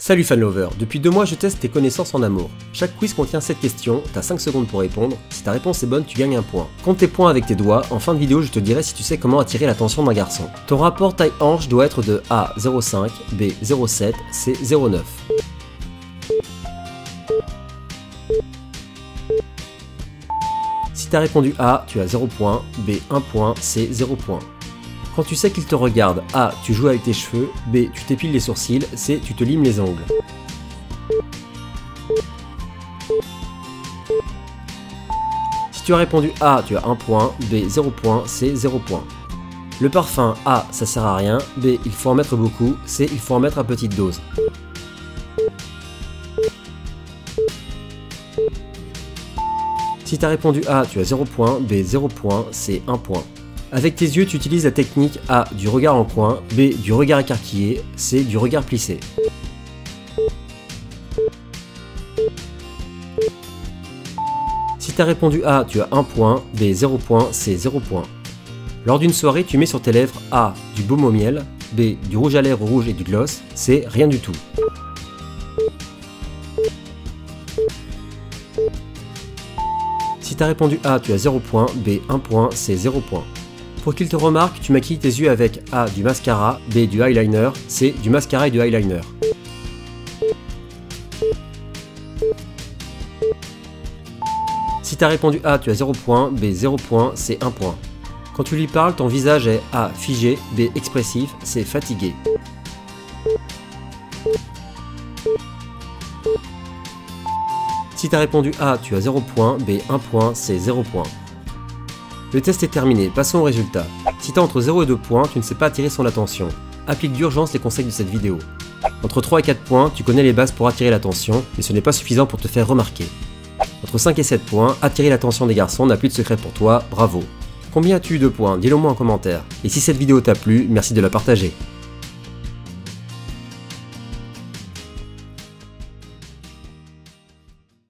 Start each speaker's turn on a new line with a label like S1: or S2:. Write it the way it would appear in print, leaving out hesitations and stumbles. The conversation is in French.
S1: Salut fanlover, depuis 2 mois je teste tes connaissances en amour. Chaque quiz contient 7 questions, t'as 5 secondes pour répondre, si ta réponse est bonne tu gagnes un point. Compte tes points avec tes doigts, en fin de vidéo je te dirai si tu sais comment attirer l'attention d'un garçon. Ton rapport taille-hanche doit être de A 0,5, B 0,7, C 0,9. Si t'as répondu A, tu as 0 points, B 1 point, C 0 point. Quand tu sais qu'il te regarde, A. Tu joues avec tes cheveux, B. Tu t'épiles les sourcils, C. Tu te limes les ongles. Si tu as répondu A, tu as 1 point, B. 0 point, C. 0 point. Le parfum, A. Ça sert à rien, B. Il faut en mettre beaucoup, C. Il faut en mettre à petite dose. Si tu as répondu A, tu as 0 point, B. 0 point, C. 1 point. Avec tes yeux, tu utilises la technique A du regard en coin, B du regard écarquillé, C du regard plissé. Si tu as répondu A, tu as 1 point, B 0 point, C 0 point. Lors d'une soirée, tu mets sur tes lèvres A du baume au miel, B du rouge à lèvres rouge et du gloss, C rien du tout. Si tu as répondu A, tu as 0 point, B 1 point, C 0 point. Pour qu'il te remarque, tu maquilles tes yeux avec A du mascara, B du eyeliner, C du mascara et du eyeliner. Si tu as répondu A, tu as 0 point, B 0 point, C 1 point. Quand tu lui parles, ton visage est A figé, B expressif, C fatigué. Si tu as répondu A, tu as 0 point, B 1 point, C 0 point. Le test est terminé, passons au résultat. Si tu as entre 0 et 2 points, tu ne sais pas attirer son attention. Applique d'urgence les conseils de cette vidéo. Entre 3 et 4 points, tu connais les bases pour attirer l'attention, mais ce n'est pas suffisant pour te faire remarquer. Entre 5 et 7 points, attirer l'attention des garçons n'a plus de secret pour toi, bravo. Combien as-tu eu de points? Dis-le moi en commentaire. Et si cette vidéo t'a plu, merci de la partager.